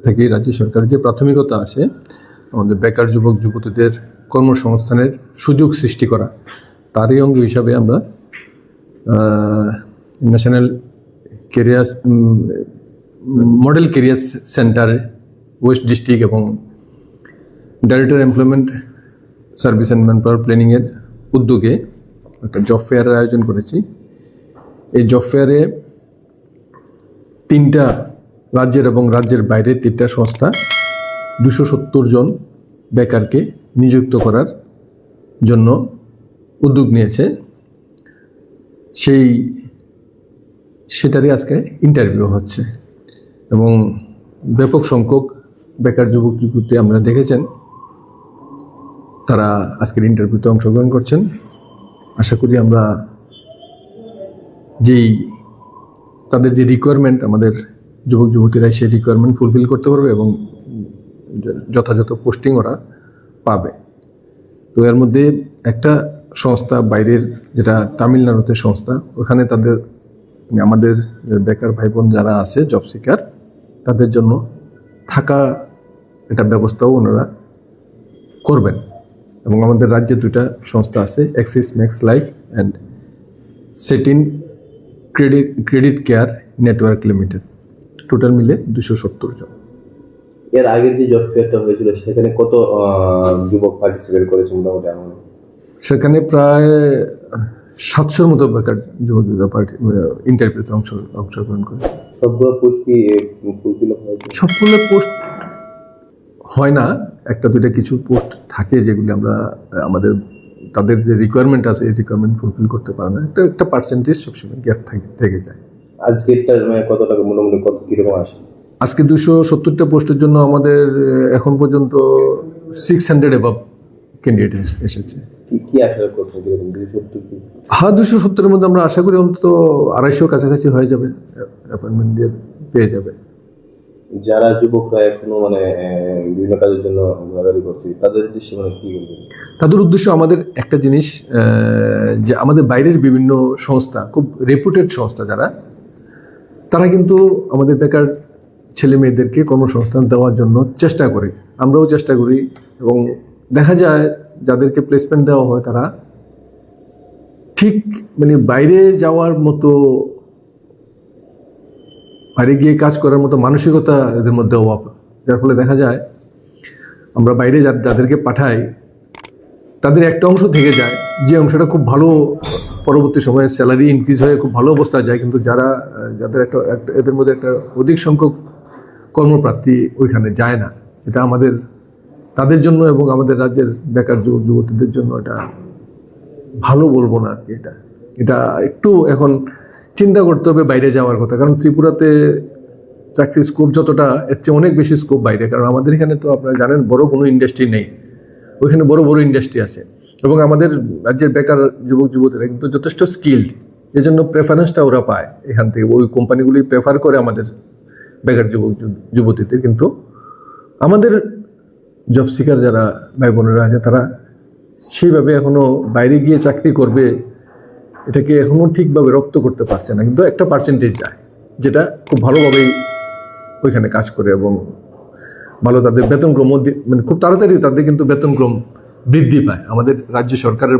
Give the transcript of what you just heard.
থেকে রাজ্য সরকারের যে প্রাথমিকতা আছে আমাদের বেকার যুবক যুবতীদের কর্মসংস্থানের সুযোগ সৃষ্টি করা, তারই অঙ্গ হিসাবে আমরা national career model career centre west district এবং director employment service and man power প্ল্যানিংয়ের উদ্যোগে একটা জব ফেয়ারের আয়োজন করেছি। এই জব ফেয়ারে 3টা রাজ্যের এবং রাজ্যের বাইরে 3টা সংস্থা 270 জন বেকারকে নিযুক্ত করার জন্য উদ্যোগ নিয়েছে। সেটারই আজকে ইন্টারভিউ হচ্ছে এবং ব্যাপক সংখ্যক বেকার যুবক যুবতী আমরা দেখেছেন তারা আজকের ইন্টারভিউতে অংশগ্রহণ করছেন। আশা করি আমরা তাদের যে রিকোয়ারমেন্ট, আমাদের যুবক যুবতীরা সেই রিকোয়ারমেন্ট ফুলফিল করতে পারবে এবং যথাযথ পোস্টিং ওরা পাবে। তো এর মধ্যে একটা সংস্থা বাইরের, যেটা তামিলনাড়ুতে সংস্থা, ওখানে তাদের আমাদের বেকার ভাই বোন যারা আছে জব সিকার, তাদের জন্য থাকা একটা ব্যবস্থাও ওনারা করবেন। এবং আমাদের রাজ্যে 2টা সংস্থা আছে, Axis Max Life and Satin Credit Care Network Limited, total মিলে 270 জন। এর আগের যে জব ফেয়ারটা হয়েছিল সেখানে কত যুবক পার্টিসিপেট করেছে মোটামুটি? সেখানে প্রায় 700-র মতো বেকার যুবক ইন্টারভিউতে অংশগ্রহণ করেছে। সবগুলো পোস্ট কি ফুলফিল হয়েছে? সবগুলো পোস্ট হয় না, 1-2টা কিছু পোস্ট থাকে যেগুলি আমরা তাদের যে রিকোয়ারমেন্ট আছে এই রিকোয়ারমেন্ট ফুলফিল করতে পারে না। একটা পার্সেন্টেজ সবসময় গ্যাপ থেকে যায়। আজকেরটা কত টাকা মোটামুটি কত কিরকম আসে? আজকে 270টা পোস্টের জন্য আমাদের এখন পর্যন্ত 600 অ্যাবাভ ক্যান্ডিডেট এসেছে। কি আশা করছেন? 270-এর মধ্যে আমরা আশা করি অন্তত 250 কাছাকাছি হয়ে যাবে, অ্যাপয়েন্টমেন্ট দিয়ে পেয়ে যাবে। যারা যুবকরা এখনো বিভিন্ন কাজের জন্য ঘোরাঘুরি করছে তাদের উদ্দেশ্যে কি বলবেন? তাদের উদ্দেশ্য আমাদের একটা জিনিস, যে আমাদের বাইরের বিভিন্ন সংস্থা, খুব রেপুটেড সংস্থা যারা, তারা কিন্তু আমাদের বেকার ছেলে মেয়েদেরকে কর্মসংস্থান দেওয়ার জন্য চেষ্টা করে, আমরাও চেষ্টা করি। এবং দেখা যায় যাদেরকে প্লেসমেন্ট দেওয়া হয় তারা ঠিক বাইরে যাওয়ার মতো, বাইরে গিয়ে কাজ করার মতো মানসিকতা এদের মধ্যে অভাব, যার ফলে দেখা যায় আমরা বাইরে যাদেরকে পাঠাই তাদের একটা অংশ থেকে যায়, যে অংশটা খুব ভালো, পরবর্তী সময়ে স্যালারি ইনক্রিজ হয়ে খুব ভালো অবস্থায় যায়। কিন্তু যাদের এদের মধ্যে একটা অধিক সংখ্যক কর্মপ্রার্থী ওইখানে যায় না। এটা তাদের জন্য এবং আমাদের রাজ্যের বেকার যুবক যুবতীদের জন্য এটা ভালো বলবো না আর কি। এটা একটু এখন চিন্তা করতে হবে বাইরে যাওয়ার কথা, কারণ ত্রিপুরাতে চাকরির স্কোপ যতটা, এর চেয়ে অনেক বেশি স্কোপ বাইরে। কারণ আমাদের এখানে তো আপনারা জানেন বড় কোনো ইন্ডাস্ট্রি নেই, ওইখানে বড় বড় ইন্ডাস্ট্রি আছে। এবং আমাদের রাজ্যের বেকার যুবক যুবতীরা কিন্তু যথেষ্ট স্কিল্ড, এজন্য প্রেফারেন্সটা ওরা পায় এখান থেকে। ওই কোম্পানিগুলি প্রেফার করে আমাদের বেকার যুবক যুবতীদের। কিন্তু আমাদের জব সিকার যারা ভাই বোনেরা আছে তারা সেইভাবে এখনো বাইরে গিয়ে চাকরি করবে এটাকে এখনো ঠিকভাবে রপ্ত করতে পারছে না। কিন্তু একটা পার্সেন্টেজ যায় যেটা খুব ভালোভাবেই ওইখানে কাজ করে এবং ভালো, তাদের বেতনক্রম খুব তাড়াতাড়ি তাদের কিন্তু বেতনক্রম বৃদ্ধি পায়। আমাদের রাজ্য সরকারের